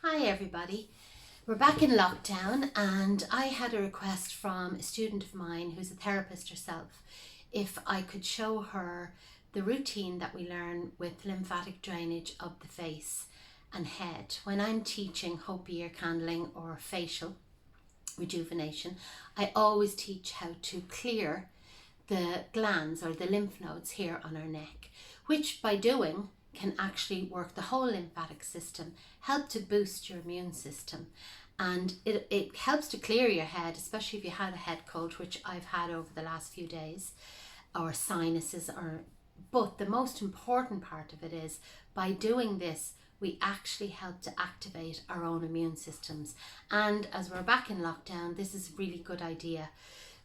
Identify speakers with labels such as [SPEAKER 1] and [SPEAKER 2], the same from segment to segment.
[SPEAKER 1] Hi everybody, we're back in lockdown and I had a request from a student of mine who's a therapist herself if I could show her the routine that we learn with lymphatic drainage of the face and head. When I'm teaching Hopi ear candling or facial rejuvenation, I always teach how to clear the glands or the lymph nodes here on our neck, which by doing can actually work the whole lymphatic system, help to boost your immune system, and it helps to clear your head, especially if you had a head cold, which I've had over the last few days, or sinuses. But the most important part of it is by doing this we actually help to activate our own immune systems. And as we're back in lockdown, this is a really good idea.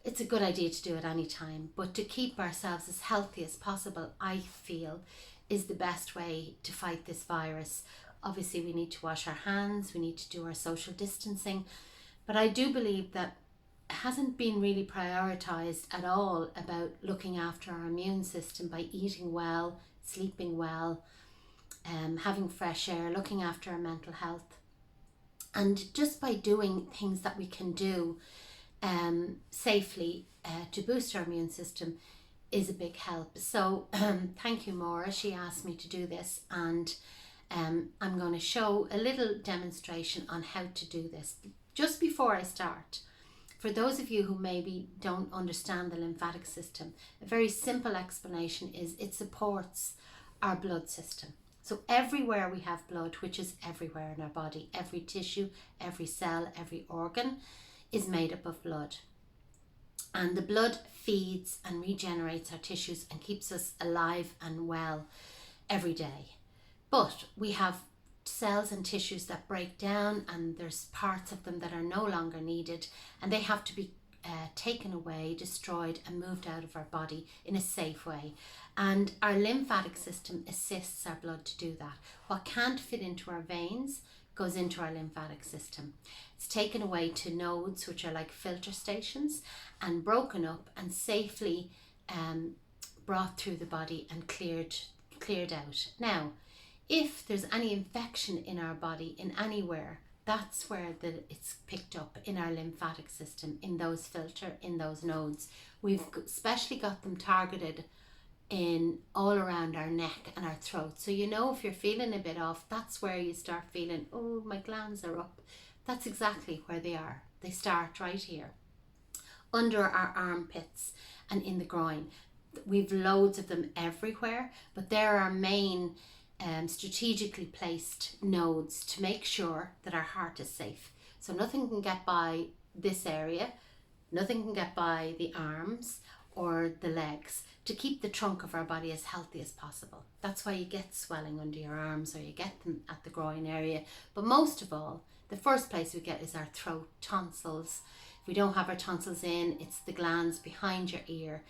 [SPEAKER 1] It's a good idea to do it any time, but to keep ourselves as healthy as possible, I feel, is the best way to fight this virus. Obviously we need to wash our hands, we need to do our social distancing, but I do believe that it hasn't been really prioritized at all about looking after our immune system by eating well, sleeping well, having fresh air, looking after our mental health, and just by doing things that we can do safely to boost our immune system is a big help. So thank you, Maura. She asked me to do this, and I'm going to show a little demonstration on how to do this. Just before I start, for those of you who maybe don't understand the lymphatic system, a very simple explanation is it supports our blood system. So everywhere we have blood, which is everywhere in our body, every tissue, every cell, every organ is made up of blood. And the blood feeds and regenerates our tissues and keeps us alive and well every day. But we have cells and tissues that break down, and there's parts of them that are no longer needed, and they have to be taken away, destroyed, and moved out of our body in a safe way. And our lymphatic system assists our blood to do that. What can't fit into our veins goes into our lymphatic system. It's taken away to nodes, which are like filter stations, and broken up and safely brought through the body and cleared out. Now, if there's any infection in our body in anywhere, that's where it's picked up in our lymphatic system, in those in those nodes. We've especially got them targeted in all around our neck and our throat. So you know, if you're feeling a bit off, that's where you start feeling, oh, my glands are up. That's exactly where they are. They start right here, under our armpits and in the groin. We've loads of them everywhere, but they're our main strategically placed nodes to make sure that our heart is safe. So nothing can get by this area, nothing can get by the arms or the legs, to keep the trunk of our body as healthy as possible. That's why you get swelling under your arms, or you get them at the groin area. But most of all, the first place we get is our throat, tonsils. If we don't have our tonsils in, it's the glands behind your ear.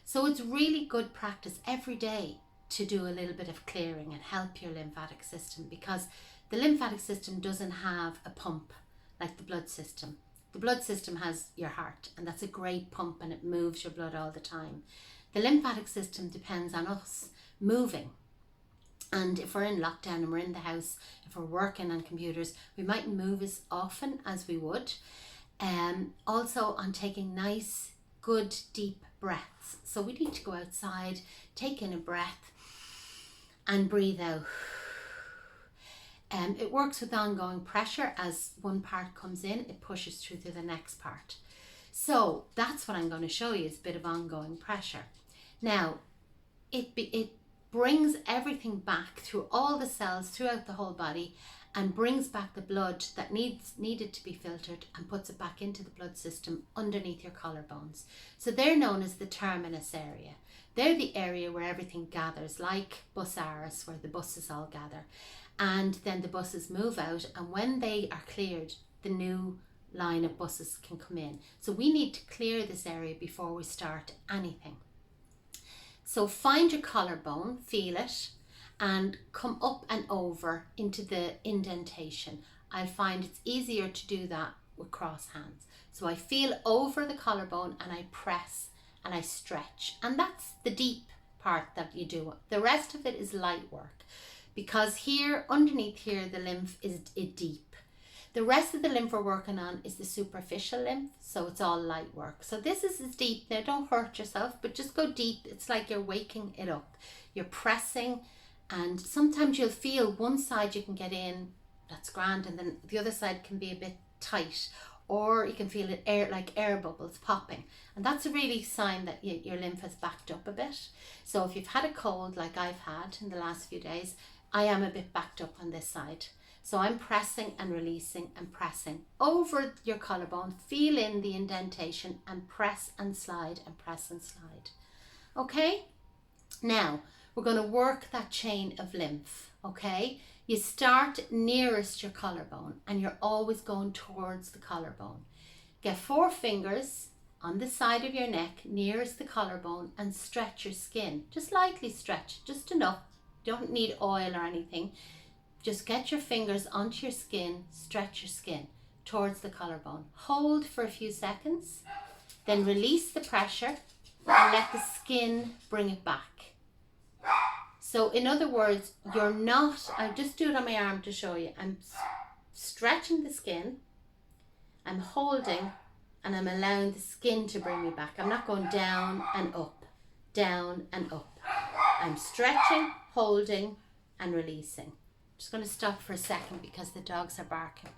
[SPEAKER 1] So it's really good practice every day to do a little bit of clearing and help your lymphatic system, because the lymphatic system doesn't have a pump like the blood system. The blood system has your heart, and that's a great pump, and it moves your blood all the time. The lymphatic system depends on us moving. And if we're in lockdown and we're in the house, if we're working on computers, we mightn't move as often as we would. Also on taking nice, good, deep breaths. So we need to go outside, take in a breath and breathe out. It works with ongoing pressure. As one part comes in, it pushes through to the next part. So that's what I'm going to show you, is a bit of ongoing pressure. Now, it brings everything back through all the cells throughout the whole body, and brings back the blood that needed to be filtered, and puts it back into the blood system underneath your collarbones. So they're known as the terminus area. They're the area where everything gathers, like bus hours, where the buses all gather. And then the buses move out, and when they are cleared, the new line of buses can come in. So we need to clear this area before we start anything. So find your collarbone, feel it, and come up and over into the indentation. I find it's easier to do that with cross hands. So I feel over the collarbone and I press and I stretch. And that's the deep part that you do. The rest of it is light work, because here, underneath here, the lymph is deep. The rest of the lymph we're working on is the superficial lymph, so it's all light work. So this is as deep. Now don't hurt yourself, but just go deep. It's like you're waking it up. You're pressing, and sometimes you'll feel one side you can get in, that's grand, and then the other side can be a bit tight, or you can feel it like air bubbles popping, and that's a really sign that your lymph has backed up a bit. So if you've had a cold like I've had in the last few days, I am a bit backed up on this side. So I'm pressing and releasing and pressing over your collarbone. Feel in the indentation and press and slide and press and slide. Okay? Now, we're going to work that chain of lymph. Okay? You start nearest your collarbone and you're always going towards the collarbone. Get 4 fingers on the side of your neck nearest the collarbone and stretch your skin. Just lightly stretch, just enough. You don't need oil or anything. Just get your fingers onto your skin, stretch your skin towards the collarbone. Hold for a few seconds, then release the pressure and let the skin bring it back. So in other words, you're not, I'll just do it on my arm to show you. I'm stretching the skin, I'm holding, and I'm allowing the skin to bring me back. I'm not going down and up, down and up. I'm stretching, holding, and releasing. Just going to stop for a second because the dogs are barking.